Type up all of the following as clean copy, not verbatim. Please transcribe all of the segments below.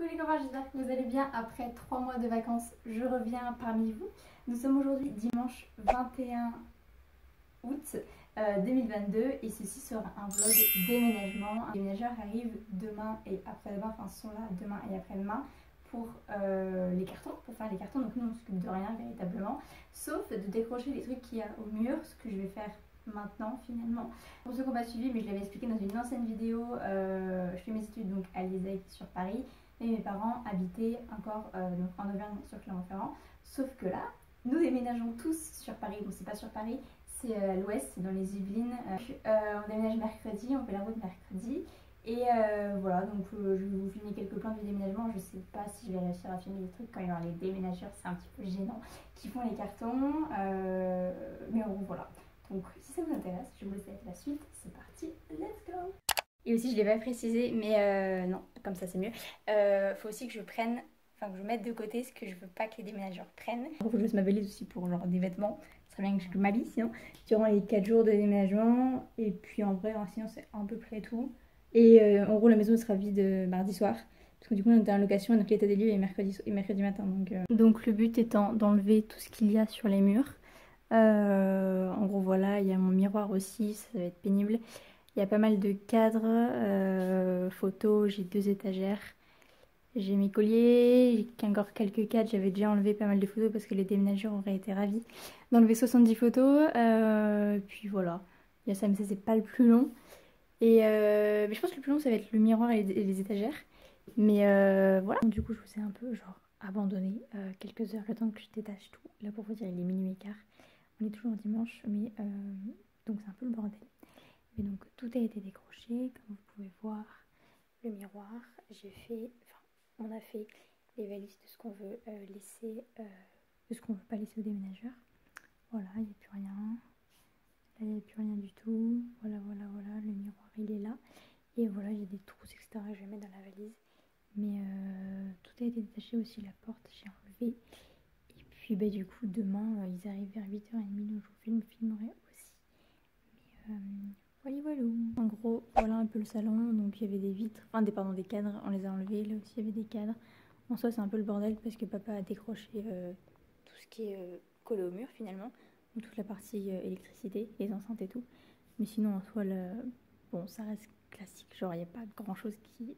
Coucou les copains, j'espère que vous allez bien. Après 3 mois de vacances, je reviens parmi vous. Nous sommes aujourd'hui dimanche 21 août 2022 et ceci sera un vlog déménagement. Les déménageurs arrivent demain et après-demain, enfin sont là demain et après-demain pour les cartons, pour faire les cartons. Donc nous on s'occupe de rien véritablement, sauf de décrocher les trucs qu'il y a au mur, ce que je vais faire maintenant finalement. Pour ceux qui n'ont pas suivi, mais je l'avais expliqué dans une ancienne vidéo, je fais mes études donc à l'ESSEC sur Paris et mes parents habitaient encore donc en Auvergne sur Clermont-Ferrand, sauf que là nous déménageons tous sur Paris. Bon, c'est pas sur Paris, c'est à l'ouest, c'est dans les Yvelines. On déménage mercredi, on fait la route mercredi. Et voilà, donc je vais vous filmer quelques plans du déménagement. Je sais pas si je vais réussir à filmer les trucs quand il y aura les déménageurs, c'est un petit peu gênant, qui font les cartons. Mais bon, voilà. Donc si ça vous intéresse, je vous laisse avec la suite. C'est parti, let's go! Et aussi, je l'ai pas précisé, mais non, comme ça c'est mieux. Faut aussi que je prenne, enfin que je mette de côté ce que je veux pas que les déménageurs prennent. Il faut que je fasse ma valise aussi pour genre des vêtements. Ce serait bien que je m'habille sinon, durant les 4 jours de déménagement. Et puis en vrai, sinon c'est à peu près tout. Et en gros, la maison sera vide mardi soir. Parce que du coup, on était en location, donc l'état des lieux est mercredi matin. Donc le but étant d'enlever tout ce qu'il y a sur les murs. En gros, voilà, il y a mon miroir aussi, ça va être pénible. Il y a pas mal de cadres, photos, j'ai 2 étagères. J'ai mes colliers, j'ai encore quelques cadres, j'avais déjà enlevé pas mal de photos parce que les déménageurs auraient été ravis d'enlever 70 photos. Puis voilà, il y a ça, mais ça c'est pas le plus long. Mais je pense que le plus long ça va être le miroir et les étagères. Mais voilà, du coup je vous ai un peu genre abandonné quelques heures le temps que je détache tout. Là pour vous dire il est minuit et quart, on est toujours dimanche, mais donc c'est un peu le bordel. Mais donc tout a été décroché, comme vous pouvez voir, le miroir, on a fait les valises de ce qu'on veut laisser, de ce qu'on veut pas laisser aux déménageurs. Voilà, il n'y a plus rien. Là, il n'y a plus rien du tout. Voilà, le miroir il est là. Et voilà, j'ai des trousses, etc. que je vais mettre dans la valise. Mais tout a été détaché aussi, la porte, j'ai enlevé. Et puis bah, du coup, demain, ils arrivent vers 8h30, donc je vous filmerai aussi. Mais voilà. En gros, voilà un peu le salon. Donc il y avait des vitres, enfin des cadres, on les a enlevés. Là aussi il y avait des cadres. En soi c'est un peu le bordel parce que papa a décroché tout ce qui est collé au mur finalement. Donc toute la partie électricité, les enceintes et tout. Mais sinon en soi, bon ça reste classique. Genre il n'y a pas grand chose qui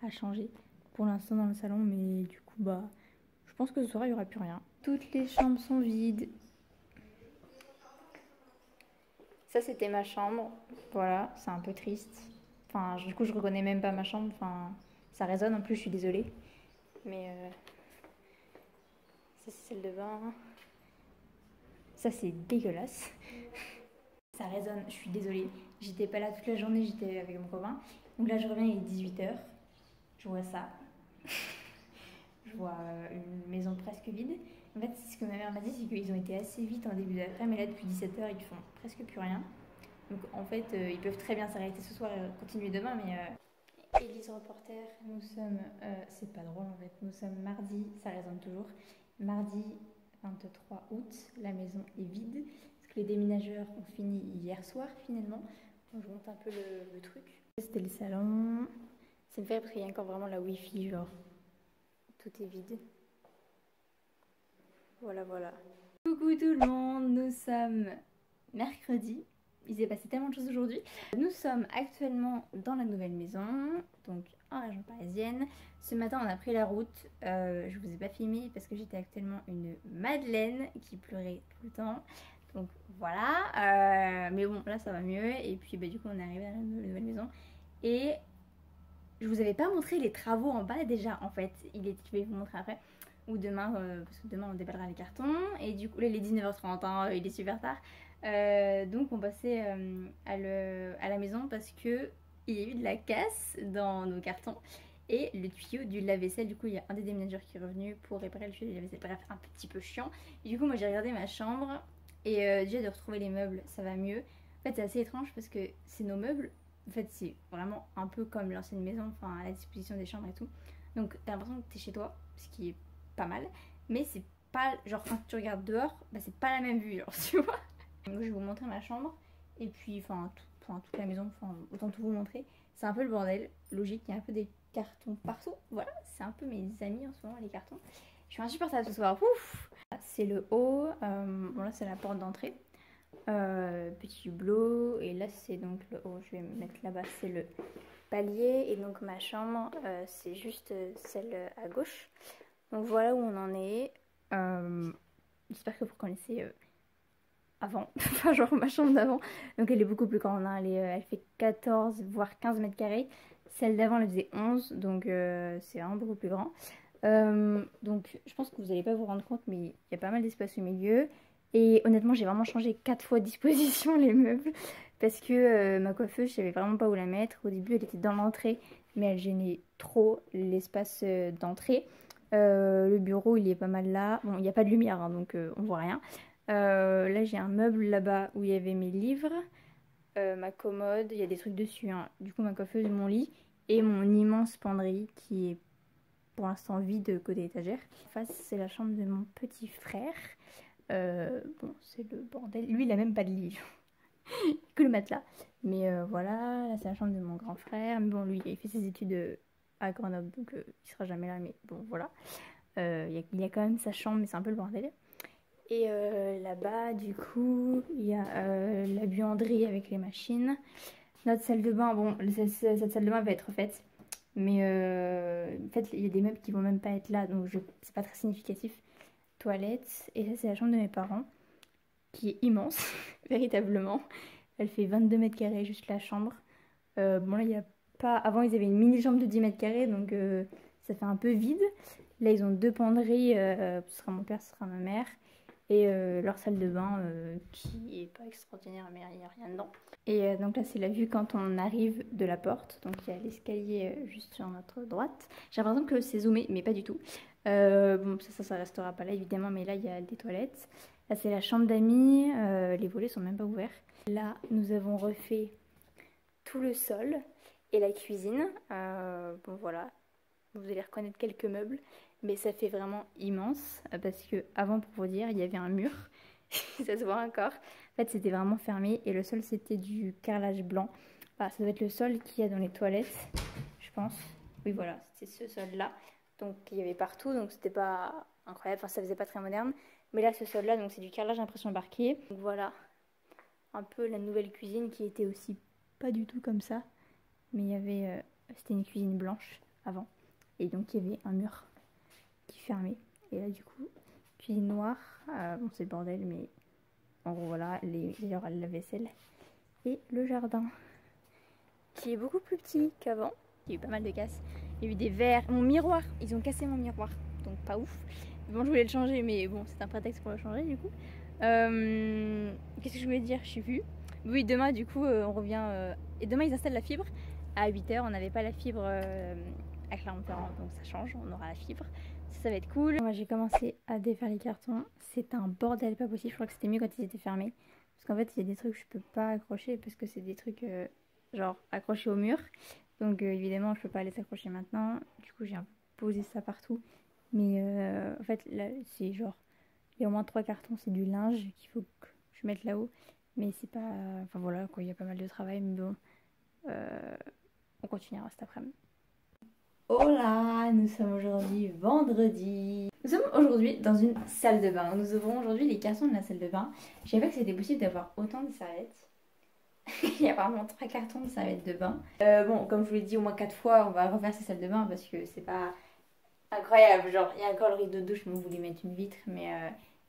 a changé pour l'instant dans le salon. Mais du coup bah je pense que ce soir il n'y aura plus rien. Toutes les chambres sont vides. Ça c'était ma chambre, voilà, c'est un peu triste. Enfin, du coup je reconnais même pas ma chambre, enfin, ça résonne en plus, je suis désolée. Mais ça c'est celle de bain. Ça c'est dégueulasse. Ça résonne, je suis désolée. J'étais pas là toute la journée, j'étais avec mon copain. Donc là je reviens, il est 18h. Je vois ça. Je vois une maison presque vide. En fait, ce que ma mère m'a dit, c'est qu'ils ont été assez vite en début d'après, mais là depuis 17h, ils font presque plus rien. Donc en fait, ils peuvent très bien s'arrêter ce soir et continuer demain, mais... Élise reporter, nous sommes... c'est pas drôle en fait, nous sommes mardi, ça résonne toujours. Mardi 23 août, la maison est vide, parce que les déménageurs ont fini hier soir finalement. Donc je monte un peu le truc. C'était le salon. Ça me fait parce qu'il y a encore vraiment la wifi, genre... Tout est vide. Voilà. Coucou tout le monde, nous sommes mercredi. Il s'est passé tellement de choses aujourd'hui. Nous sommes actuellement dans la nouvelle maison, donc en région parisienne. Ce matin, on a pris la route. Je vous ai pas filmé parce que j'étais actuellement une madeleine qui pleurait tout le temps. Donc voilà. Mais bon, là ça va mieux. Et puis bah, du coup, on est arrivé à la nouvelle maison. Et je vous avais pas montré les travaux en bas déjà en fait. Je vais vous montrer après. Ou demain, parce que demain on déballera les cartons. Et du coup, là il est 19h30, hein, il est super tard. Donc on passait à la maison parce que il y a eu de la casse dans nos cartons. Et le tuyau du lave-vaisselle, du coup il y a un des déménageurs qui est revenu pour réparer le tuyau du lave-vaisselle. Bref, un petit peu chiant. Et du coup moi j'ai regardé ma chambre. Et déjà de retrouver les meubles, ça va mieux. En fait c'est assez étrange parce que c'est nos meubles. En fait c'est vraiment un peu comme l'ancienne maison, enfin à la disposition des chambres et tout. Donc t'as l'impression que t'es chez toi, ce qui est pas mal, mais c'est pas genre quand tu regardes dehors, bah c'est pas la même vue, genre tu vois. Donc je vais vous montrer ma chambre et puis toute la maison, enfin autant tout vous montrer. C'est un peu le bordel, logique, il y a un peu des cartons partout. Voilà, c'est un peu mes amis en ce moment, les cartons. Je suis insupportable ce soir. Ouf. C'est le haut. Bon, là, c'est la porte d'entrée. Petit hublot. Et là, c'est donc le haut. Je vais me mettre là-bas. C'est le palier. Et donc, ma chambre, c'est juste celle à gauche. Donc, voilà où on en est. J'espère que vous connaissez avant. Enfin, genre ma chambre d'avant. Donc, elle est beaucoup plus grande. Hein. Elle fait 14, voire 15 mètres carrés. Celle d'avant, elle faisait 11. Donc, c'est vraiment beaucoup plus grand. Donc je pense que vous n'allez pas vous rendre compte, mais il y a pas mal d'espace au milieu. Et honnêtement, j'ai vraiment changé 4 fois de disposition les meubles. Parce que ma coiffeuse, je savais vraiment pas où la mettre. Au début, elle était dans l'entrée, mais elle gênait trop l'espace d'entrée. Le bureau, il est pas mal là. Bon, il n'y a pas de lumière, hein, donc on voit rien. Là, j'ai un meuble là-bas où il y avait mes livres. Ma commode, il y a des trucs dessus. Hein. Du coup, ma coiffeuse, mon lit et mon immense penderie qui est pour l'instant vide côté étagère. En face, c'est la chambre de mon petit frère. Bon, c'est le bordel. Lui, il a même pas de lit. Que le matelas. Mais voilà, là, c'est la chambre de mon grand frère. Mais bon, lui, il a fait ses études à Grenoble, donc il sera jamais là. Mais bon, voilà. Il y a quand même sa chambre, mais c'est un peu le bordel. Et là-bas, du coup, il y a la buanderie avec les machines. Notre salle de bain, bon, cette salle de bain va être refaite. Mais en fait, il y a des meubles qui vont même pas être là, donc c'est pas très significatif. Toilette, et ça c'est la chambre de mes parents, qui est immense, véritablement. Elle fait 22 mètres carrés, juste la chambre. Bon là, il y a pas... Avant, ils avaient une mini-chambre de 10 mètres carrés, donc ça fait un peu vide. Là, ils ont 2 penderies, ce sera mon père, ce sera ma mère. Et leur salle de bain qui est pas extraordinaire, mais il n'y a rien dedans. Et donc là, c'est la vue quand on arrive de la porte. Donc il y a l'escalier juste sur notre droite. J'ai l'impression que c'est zoomé, mais pas du tout. Bon, ça restera pas là évidemment, mais là il y a des toilettes. Là, c'est la chambre d'amis. Les volets sont même pas ouverts. Là, nous avons refait tout le sol et la cuisine. Bon, voilà. Vous allez reconnaître quelques meubles, mais ça fait vraiment immense parce que avant, pour vous dire, il y avait un mur, ça se voit encore. En fait, c'était vraiment fermé et le sol c'était du carrelage blanc. Bah, ça doit être le sol qu'il y a dans les toilettes, je pense. Oui, voilà, c'était ce sol-là. Donc il y avait partout, donc c'était pas incroyable, enfin ça faisait pas très moderne. Mais là, ce sol-là, donc c'est du carrelage impression embarqué. Donc voilà, un peu la nouvelle cuisine qui était aussi pas du tout comme ça, mais il y avait, c'était une cuisine blanche avant. Et donc il y avait un mur qui fermait. Et là du coup, cuisine noire. Bon c'est le bordel mais en gros voilà, genre la vaisselle. Et le jardin. Qui est beaucoup plus petit qu'avant. Il y a eu pas mal de casses. Il y a eu des verres. Mon miroir, ils ont cassé mon miroir. Donc pas ouf. Bon je voulais le changer mais bon c'est un prétexte pour le changer du coup. Qu'est-ce que je voulais dire? Je sais plus. Oui demain du coup on revient. Et demain ils installent la fibre. À 8 h on n'avait pas la fibre à Clermont-Ferrand, donc ça change, on aura la fibre. Ça va être cool. Moi j'ai commencé à défaire les cartons. C'est un bordel pas possible. Je crois que c'était mieux quand ils étaient fermés. Parce qu'en fait il y a des trucs que je peux pas accrocher parce que c'est des trucs genre accrochés au mur. Donc évidemment je peux pas les accrocher maintenant. Du coup j'ai posé ça partout. Mais en fait là c'est genre, il y a au moins 3 cartons, c'est du linge qu'il faut que je mette là-haut. Mais c'est pas... Enfin voilà quoi, il y a pas mal de travail. Mais bon, on continuera cet après-midi. Hola, nous sommes aujourd'hui vendredi. Nous sommes aujourd'hui dans une salle de bain. Nous ouvrons aujourd'hui les cartons de la salle de bain. Je savais pas que c'était possible d'avoir autant de serviettes. Il y a vraiment 3 cartons de serviettes de bain. Bon, comme je vous l'ai dit au moins 4 fois, on va refaire ces salles de bain parce que c'est pas incroyable. Genre, il y a encore le rideau de douche, mais on voulait mettre une vitre. Mais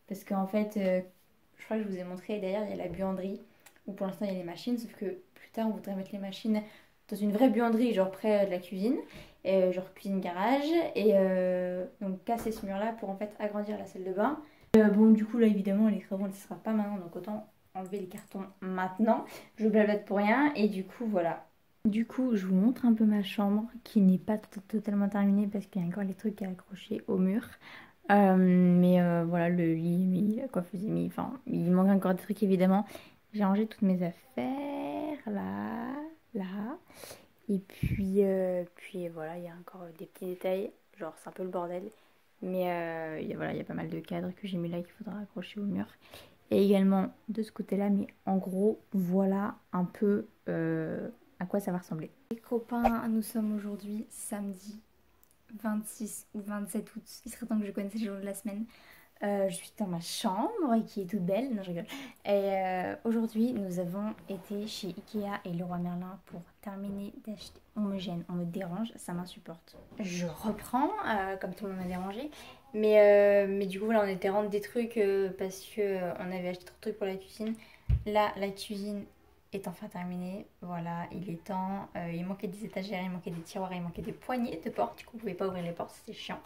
parce qu'en fait, je crois que je vous ai montré derrière, il y a la buanderie où pour l'instant il y a les machines. Sauf que plus tard, on voudrait mettre les machines dans une vraie buanderie, genre près de la cuisine. Genre cuisine garage et donc casser ce mur là pour en fait agrandir la salle de bain. Bon du coup là évidemment les travaux ne sera pas maintenant donc autant enlever les cartons maintenant. Je blablate pour rien et du coup voilà. Du coup je vous montre un peu ma chambre qui n'est pas totalement terminée parce qu'il y a encore les trucs à accrocher au mur. Mais voilà le lit est mis, la coiffeuse est mis, enfin il manque encore des trucs évidemment. J'ai rangé toutes mes affaires là. Et puis voilà, il y a encore des petits détails, genre c'est un peu le bordel. Mais voilà, il y a pas mal de cadres que j'ai mis là qu'il faudra accrocher au mur. Et également de ce côté-là, mais en gros, voilà un peu à à quoi ça va ressembler. Les copains, nous sommes aujourd'hui samedi 26 ou 27 août. Il serait temps que je connaisse les jours de la semaine. Je suis dans ma chambre qui est toute belle, non je rigole. Et aujourd'hui nous avons été chez Ikea et Leroy Merlin pour terminer d'acheter. On me gêne, on me dérange, ça m'insupporte. Je reprends, comme tout le monde m'a dérangé. Mais du coup voilà, on était rendre des trucs parce que on avait acheté trop de trucs pour la cuisine. Là la cuisine est enfin terminée, voilà, il est temps. Il manquait des étagères, il manquait des tiroirs, il manquait des poignées de porte. Du coup on pouvait pas ouvrir les portes, c'était chiant.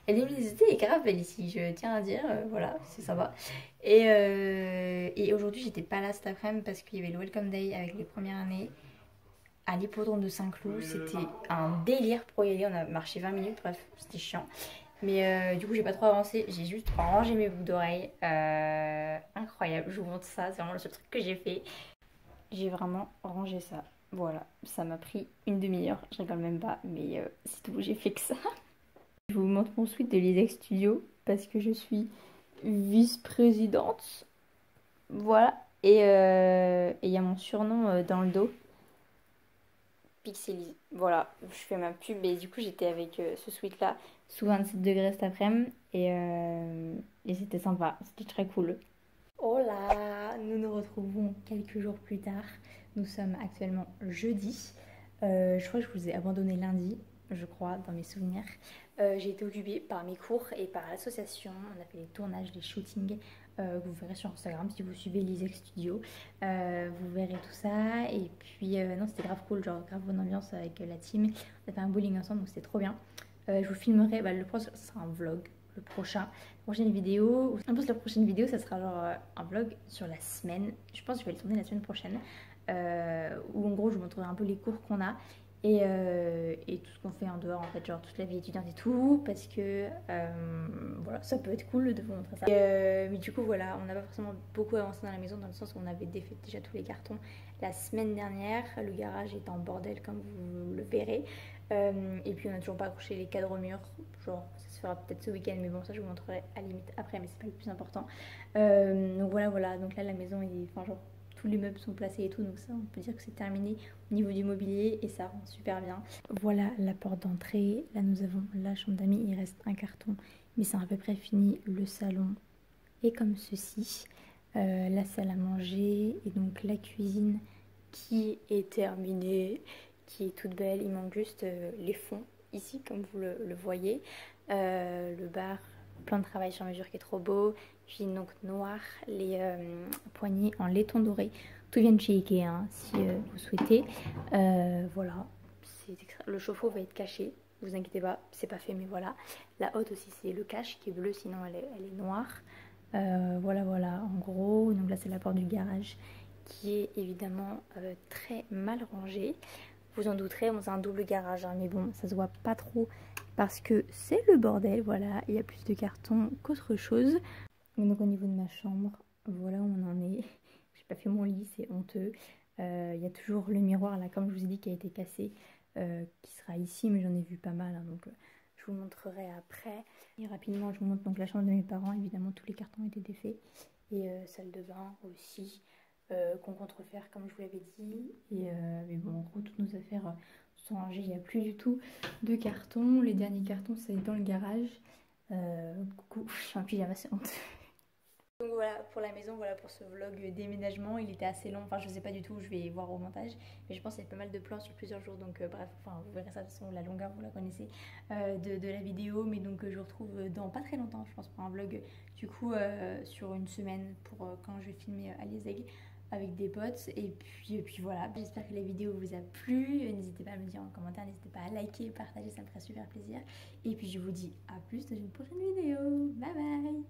Et la luminosité est grave belle ici, je tiens à dire, voilà, c'est sympa. Et aujourd'hui, j'étais pas là cet après-midi parce qu'il y avait le Welcome Day avec les premières années à l'hippodrome de Saint-Cloud. C'était un délire pour y aller, on a marché 20 minutes, bref, c'était chiant. Mais du coup, j'ai pas trop avancé, j'ai juste rangé mes boucles d'oreilles. Incroyable, je vous montre ça, c'est vraiment le seul truc que j'ai fait. J'ai vraiment rangé ça, voilà, ça m'a pris une demi-heure, je rigole même pas, mais c'est tout, j'ai fait que ça. Je vous montre mon suite de l'ISEC Studio parce que je suis vice-présidente. Voilà. Et il y a mon surnom dans le dos. Pixelise. Voilà, je fais ma pub et du coup j'étais avec ce sweat là sous 27 degrés cet après-midi et c'était sympa, c'était très cool. Oh là, nous nous retrouvons quelques jours plus tard. Nous sommes actuellement jeudi. Je crois que je vous ai abandonné lundi, je crois, dans mes souvenirs. J'ai été occupée par mes cours et par l'association. On a fait les tournages, les shootings que vous verrez sur Instagram si vous suivez l'ISEC Studio. Vous verrez tout ça. Et puis, non, c'était grave cool, genre grave bonne ambiance avec la team. On a fait un bowling ensemble, donc c'était trop bien. Je vous filmerai, le prochain, ça sera un vlog. Le prochaine vidéo. En plus, la prochaine vidéo, ça sera genre un vlog sur la semaine. Je pense que je vais le tourner la semaine prochaine. Où en gros, je vous montrerai un peu les cours qu'on a. Et tout ce qu'on fait en dehors, en fait, genre toute la vie étudiante et tout, parce que voilà, ça peut être cool de vous montrer ça. Mais du coup, voilà, on n'a pas forcément beaucoup avancé dans la maison, dans le sens où on avait défait déjà tous les cartons la semaine dernière. Le garage est en bordel, comme vous le verrez. Et puis, on n'a toujours pas accroché les cadres au mur. Genre, ça se fera peut-être ce week-end, mais bon, ça, je vous montrerai à la limite après, mais c'est pas le plus important. Donc voilà, donc là, la maison est. Enfin, genre, tous les meubles sont placés et tout, donc ça on peut dire que c'est terminé au niveau du mobilier et ça rend super bien. Voilà la porte d'entrée, là nous avons la chambre d'amis, il reste un carton mais c'est à peu près fini. Le salon est comme ceci, la salle à manger et donc la cuisine qui est terminée, qui est toute belle. Il manque juste les fonds ici comme vous le voyez, le bar, plan de travail sur mesure qui est trop beau. Cuisine donc noire, les poignées en laiton doré. Tout vient de chez Ikea hein, si vous souhaitez. Voilà, le chauffe-eau va être caché. Vous inquiétez pas, c'est pas fait mais voilà. La haute aussi c'est le cache qui est bleu, sinon elle est noire. Voilà, en gros. Donc là c'est la porte du garage qui est évidemment très mal rangée. Vous en douterez, bon, c'est un double garage hein, mais bon ça se voit pas trop parce que c'est le bordel. Voilà, il y a plus de cartons qu'autre chose. Donc au niveau de ma chambre, voilà où on en est. J'ai pas fait mon lit, c'est honteux. Il y a toujours le miroir là, comme je vous ai dit, qui a été cassé, qui sera ici, mais j'en ai vu pas mal, hein, donc je vous montrerai après. Et rapidement, je vous montre donc la chambre de mes parents. Évidemment, tous les cartons ont été défaits. Et salle de bain aussi, qu'on compte refaire comme je vous l'avais dit. Mais bon, en gros, toutes nos affaires sont rangées. Il n'y a plus du tout de cartons. Les derniers cartons, c'est dans le garage. Coucou, je suis en pyjama, c'est honteux. Donc voilà pour la maison, voilà pour ce vlog déménagement. Il était assez long, enfin je sais pas du tout, je vais voir au montage. Mais je pense qu'il y a pas mal de plans sur plusieurs jours. Donc bref, enfin vous verrez ça de toute façon, la longueur vous la connaissez de la vidéo. Mais donc je vous retrouve dans pas très longtemps, je pense, pour un vlog du coup sur une semaine pour quand je vais filmer à l'ISEG avec des potes. Et puis voilà, j'espère que la vidéo vous a plu. N'hésitez pas à me le dire en commentaire, n'hésitez pas à liker, partager, ça me ferait super plaisir. Et puis je vous dis à plus dans une prochaine vidéo. Bye bye.